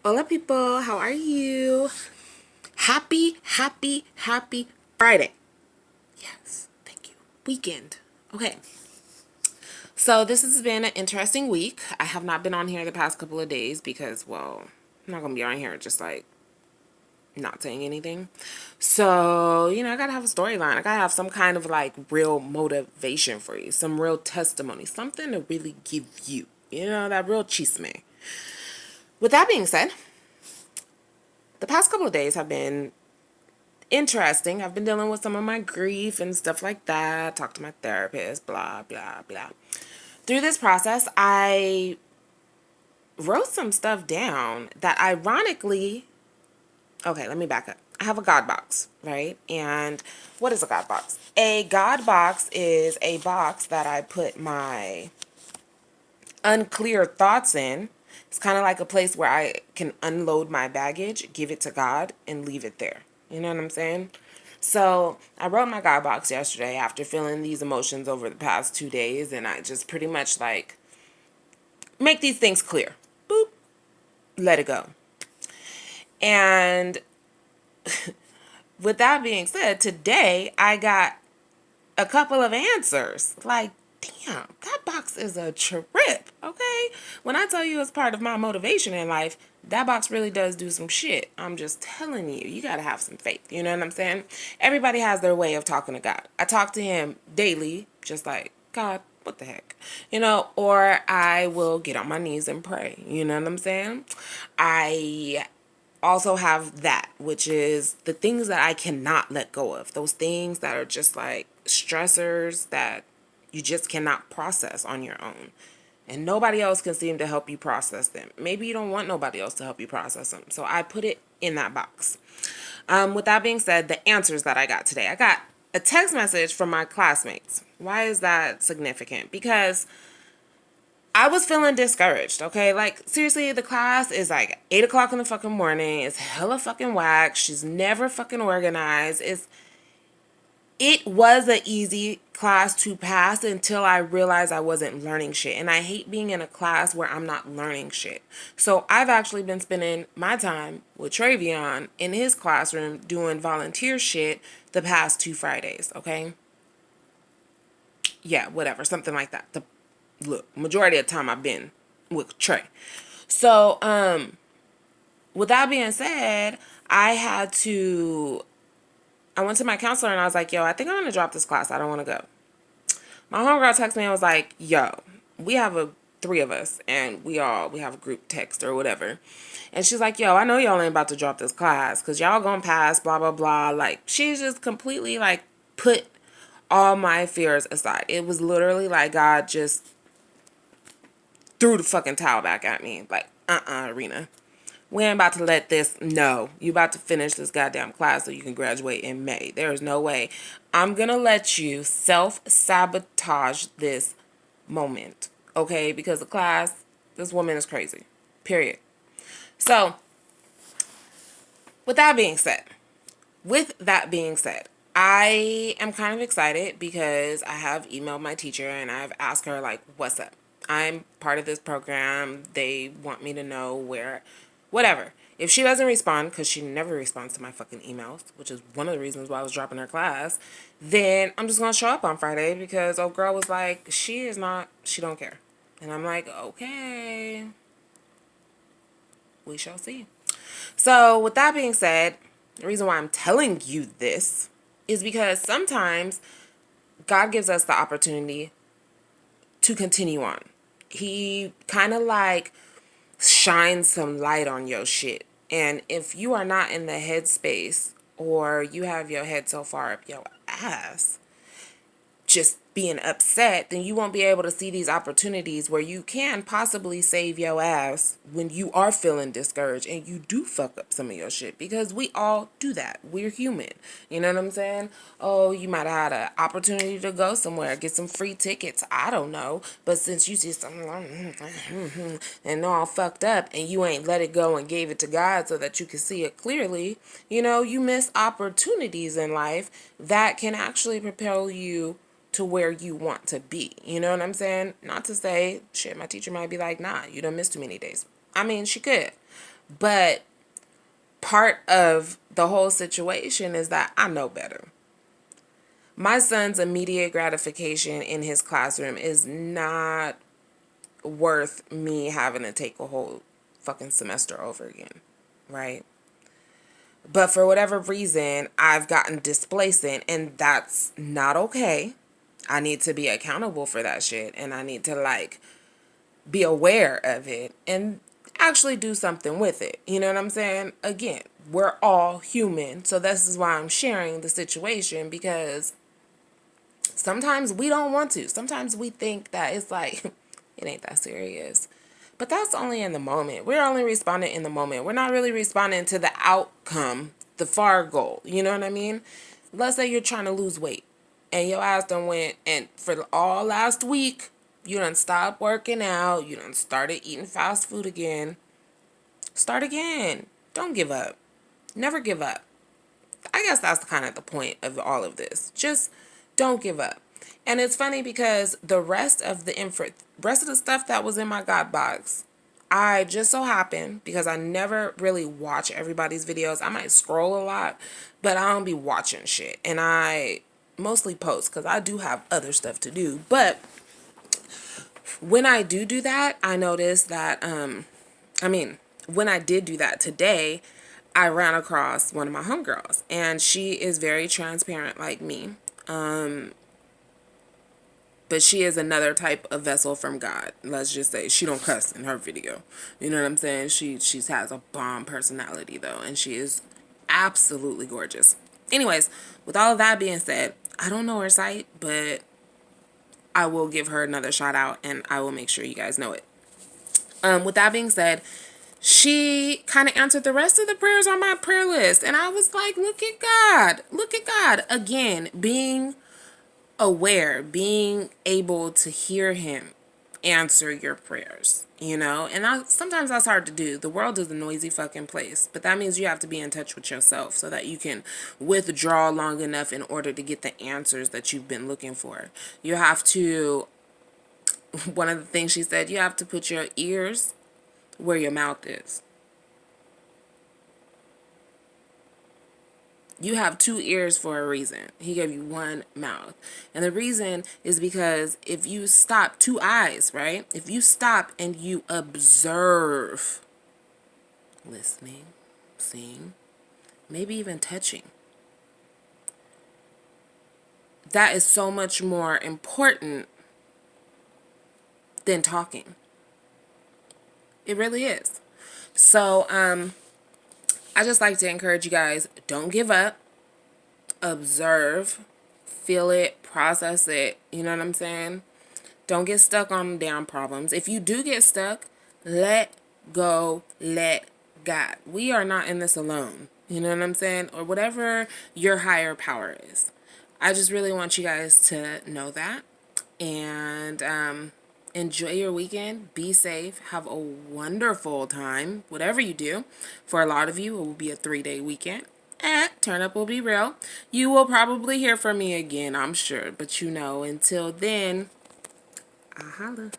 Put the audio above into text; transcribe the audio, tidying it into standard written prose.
Hola people, how are you? Happy Friday. Yes, thank you. Weekend. Okay. So this has been an interesting week. I have not been on here the past couple of days because, well, I'm not going to be on here just like not saying anything. So, I got to have a storyline. I got to have some kind of like real motivation for you, some real testimony, something to really give you, that real chisme. With that being said, the past couple of days have been interesting. I've been dealing with some of my grief and stuff like that. Talk to my therapist, blah, blah, blah. Through this process, I wrote some stuff down that ironically, okay, let me back up. I have a God box, right? And what is a God box? A God box is a box that I put my unclear thoughts in. It's kind of like a place where I can unload my baggage, give it to God, and leave it there. You know what I'm saying? So I wrote my God box yesterday after feeling these emotions over the past 2 days, and I just pretty much like make these things clear. Boop, let it go. And with that being said, today I got a couple of answers. Like, damn, that box is a trip, okay? When I tell you it's part of my motivation in life, that box really does do some shit. I'm just telling you, you gotta have some faith. You know what I'm saying? Everybody has their way of talking to God. I talk to him daily, just like, God, what the heck? Or I will get on my knees and pray. You know what I'm saying? I also have that, which is the things that I cannot let go of. Those things that are just like stressors that you just cannot process on your own. And nobody else can seem to help you process them. Maybe you don't want nobody else to help you process them. So I put it in that box. With that being said, the answers that I got today, I got a text message from my classmates. Why is that significant? Because I was feeling discouraged, okay? Like, seriously, the class is like 8 o'clock in the fucking morning. It's hella fucking whack. She's never fucking organized. It was an easy class to pass until I realized I wasn't learning shit. And I hate being in a class where I'm not learning shit. So I've actually been spending my time with Travion in his classroom doing volunteer shit the past 2 Fridays, okay? Yeah, whatever, something like that. Look, majority of the time I've been with Trey. So, with that being said, I went to my counselor and I was like, yo, I think I'm going to drop this class. I don't want to go. My homegirl texted me and was like, yo, we have three of us and we have a group text or whatever. And she's like, yo, I know y'all ain't about to drop this class because y'all gonna pass, blah, blah, blah. Like, she's just completely like put all my fears aside. It was literally like God just threw the fucking towel back at me. Like, Arena. We ain't about to let this, no. You about to finish this goddamn class so you can graduate in May. There is no way. I'm going to let you self-sabotage this moment, okay? Because the class, this woman is crazy, period. So, with that being said, I am kind of excited because I have emailed my teacher and I've asked her, like, what's up? I'm part of this program. They want me to know where, whatever. If she doesn't respond, because she never responds to my fucking emails, which is one of the reasons why I was dropping her class, then I'm just going to show up on Friday because old girl was like, she don't care. And I'm like, okay, we shall see. So, with that being said, the reason why I'm telling you this is because sometimes God gives us the opportunity to continue on. He kind of like shines some light on your shit. And if you are not in the headspace or you have your head so far up your ass, just being upset, then you won't be able to see these opportunities where you can possibly save your ass when you are feeling discouraged and you do fuck up some of your shit, because we all do that. We're human. You know what I'm saying? Oh, you might have had an opportunity to go somewhere, get some free tickets. I don't know. But since you see something and all fucked up and you ain't let it go and gave it to God so that you can see it clearly, you miss opportunities in life that can actually propel you to where you want to be. You know what I'm saying? Not to say, shit, my teacher might be like, nah, you done missed too many days. I mean, she could. But part of the whole situation is that I know better. My son's immediate gratification in his classroom is not worth me having to take a whole fucking semester over again, right? But for whatever reason, I've gotten displacent, and that's not okay. I need to be accountable for that shit, and I need to like be aware of it and actually do something with it. You know what I'm saying? Again, we're all human. So this is why I'm sharing the situation, because sometimes we don't want to. Sometimes we think that it's like, it ain't that serious. But that's only in the moment. We're only responding in the moment. We're not really responding to the outcome, the far goal. You know what I mean? Let's say you're trying to lose weight and your ass done went, and for all last week, you done stopped working out. You done started eating fast food again. Start again. Don't give up. Never give up. I guess that's kind of the point of all of this. Just don't give up. And it's funny because the rest of the stuff that was in my God box, I just so happen, because I never really watch everybody's videos. I might scroll a lot, but I don't be watching shit. And I mostly post because I do have other stuff to do. But when I do that, I notice that when I did do that today, I ran across one of my homegirls, and she is very transparent like me. But she is another type of vessel from God. Let's just say she don't cuss in her video. You know what I'm saying? She has a bomb personality though, and she is absolutely gorgeous. Anyways, with all of that being said, I don't know her site, but I will give her another shout out, and I will make sure you guys know it. With that being said, she kind of answered the rest of the prayers on my prayer list. And I was like, look at God. Look at God. Again, being aware, being able to hear him answer your prayers, you know? And sometimes that's hard to do. The world is a noisy fucking place. But that means you have to be in touch with yourself so that you can withdraw long enough in order to get the answers that you've been looking for. You have to, one of the things she said, you have to put your ears where your mouth is. You have two ears for a reason. He gave you one mouth. And the reason is because if you stop, two eyes, right? If you stop and you observe, listening, seeing, maybe even touching, that is so much more important than talking. It really is. So, I just like to encourage you guys, don't give up, observe, feel it, process it, you know what I'm saying? Don't get stuck on damn problems. If you do get stuck, let go, let God. We are not in this alone, you know what I'm saying? Or whatever your higher power is. I just really want you guys to know that. And, enjoy your weekend. Be safe. Have a wonderful time. Whatever you do. For a lot of you, it will be a 3-day weekend. Turn up will be real. You will probably hear from me again, I'm sure. But until then, I holla.